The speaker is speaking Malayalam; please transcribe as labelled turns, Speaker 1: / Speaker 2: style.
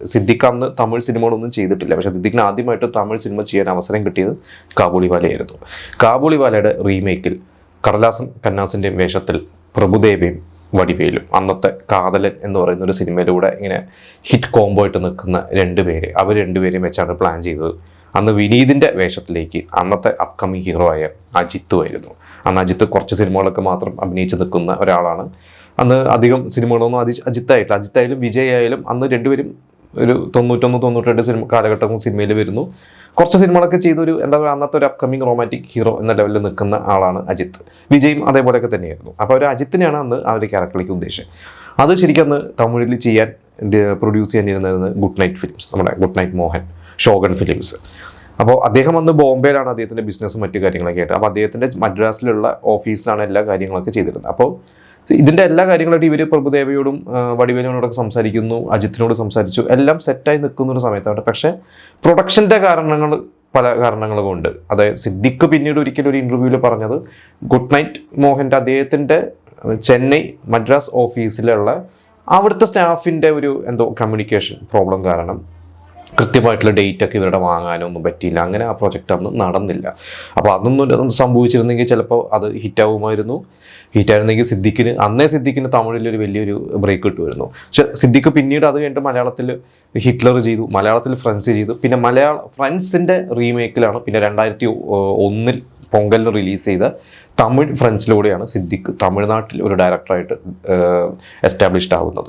Speaker 1: സിദ്ദിഖ് അന്ന് തമിഴ് സിനിമകളൊന്നും ചെയ്തിട്ടില്ല. പക്ഷേ സിദ്ദിഖിന് ആദ്യമായിട്ട് തമിഴ് സിനിമ ചെയ്യാൻ അവസരം കിട്ടിയത് കാബൂളിവാലയായിരുന്നു. കാബൂളിവാലയുടെ റീമേക്കിൽ കടലാസൻ കന്നാസിൻ്റെയും വേഷത്തിൽ പ്രഭുദേവയും വടിവേലും അന്നത്തെ കാതലൻ എന്ന് പറയുന്ന ഒരു സിനിമയിലൂടെ ഇങ്ങനെ ഹിറ്റ് കോംബോ ആയിട്ട് നിൽക്കുന്ന അവർ രണ്ടുപേരെയും വെച്ചാണ് പ്ലാൻ ചെയ്തത്. അന്ന് വിനീതിൻ്റെ വേഷത്തിലേക്ക് അന്നത്തെ അപ്കമിങ് ഹീറോ ആയ അജിത്തുമായിരുന്നു. അന്ന് അജിത്ത് കുറച്ച് സിനിമകളൊക്കെ മാത്രം അഭിനയിച്ച് നിൽക്കുന്ന ഒരാളാണ്. അന്ന് അധികം സിനിമകളൊന്നും അജിത്തായാലും വിജയ് ആയാലും അന്ന് രണ്ടുപേരും ഒരു 91-92 സിനിമ കാലഘട്ടം സിനിമയിൽ വരുന്നു. കുറച്ച് സിനിമകളൊക്കെ ചെയ്തൊരു എന്താ പറയുക അന്നത്തെ ഒരു അപ്കമിങ് റൊമാൻറ്റിക് ഹീറോ എന്ന ലെവലിൽ നിൽക്കുന്ന ആളാണ് അജിത്ത്. വിജയും അതേപോലെയൊക്കെ തന്നെയായിരുന്നു. അപ്പോൾ ഒരു അജിത്തിനെയാണ് അന്ന് ആ ഒരു ക്യാരക്ടറിലേക്ക് ഉദ്ദേശിച്ചത്. അത് ശരിക്കും അന്ന് തമിഴിൽ ചെയ്യാൻ പ്രൊഡ്യൂസ് ചെയ്യാനിരുന്നത് ഗുഡ് നൈറ്റ് ഫിലിംസ്, നമ്മുടെ good night Mohan, Shogun films. അപ്പോൾ അദ്ദേഹം അന്ന് ബോംബെയിലാണ് അദ്ദേഹത്തിൻ്റെ ബിസിനസ്സും മറ്റു കാര്യങ്ങളൊക്കെ ആയിട്ട്. അപ്പോൾ അദ്ദേഹത്തിൻ്റെ മദ്രാസിലുള്ള ഓഫീസിലാണ് എല്ലാ കാര്യങ്ങളൊക്കെ ചെയ്തിരുന്നത്. അപ്പോൾ ഇതിൻ്റെ എല്ലാ കാര്യങ്ങളായിട്ട് ഇവർ പ്രഭുദേവയോടും വടിവേലിനോടൊക്കെ സംസാരിക്കുന്നു, അജിത്തിനോട് സംസാരിച്ചു, എല്ലാം സെറ്റായി നിൽക്കുന്ന ഒരു സമയത്താണ്. പക്ഷേ പ്രൊഡക്ഷൻ്റെ പല കാരണങ്ങൾ കൊണ്ട്, അതായത് സിദ്ദിഖ് പിന്നീട് ഒരിക്കലും ഒരു ഇൻ്റർവ്യൂവിൽ പറഞ്ഞത് ഗുഡ് നൈറ്റ് മോഹൻ്റെ അദ്ദേഹത്തിൻ്റെ ചെന്നൈ മദ്രാസ് ഓഫീസിലുള്ള അവിടുത്തെ സ്റ്റാഫിൻ്റെ ഒരു കമ്മ്യൂണിക്കേഷൻ പ്രോബ്ലം കാരണം കൃത്യമായിട്ടുള്ള ഡേറ്റൊക്കെ ഇവരുടെ വാങ്ങാനൊന്നും പറ്റിയില്ല. അങ്ങനെ ആ പ്രൊജക്റ്റ് അന്ന് നടന്നില്ല. അപ്പോൾ അതൊന്നും സംഭവിച്ചിരുന്നെങ്കിൽ ചിലപ്പോൾ അത് ഹിറ്റായിരുന്നെങ്കിൽ സിദ്ദിഖിന് തമിഴിലൊരു വലിയൊരു ബ്രേക്ക് കിട്ടുമായിരുന്നു. പക്ഷെ സിദ്ദിഖ് പിന്നീട് അത് കഴിഞ്ഞിട്ട് മലയാളത്തിൽ ഹിറ്റ്ലർ ചെയ്തു, മലയാളത്തിൽ ഫ്രണ്ട്സ് ചെയ്തു. പിന്നെ ഫ്രണ്ട്സിൻ്റെ റീമേക്കിലാണ് പിന്നെ 2001 പൊങ്കലിന് റിലീസ് ചെയ്ത തമിഴ് ഫ്രണ്ട്സിലൂടെയാണ് സിദ്ദിഖ് തമിഴ്നാട്ടിൽ ഒരു ഡയറക്ടറായിട്ട് എസ്റ്റാബ്ലിഷ്ഡ് ആവുന്നത്.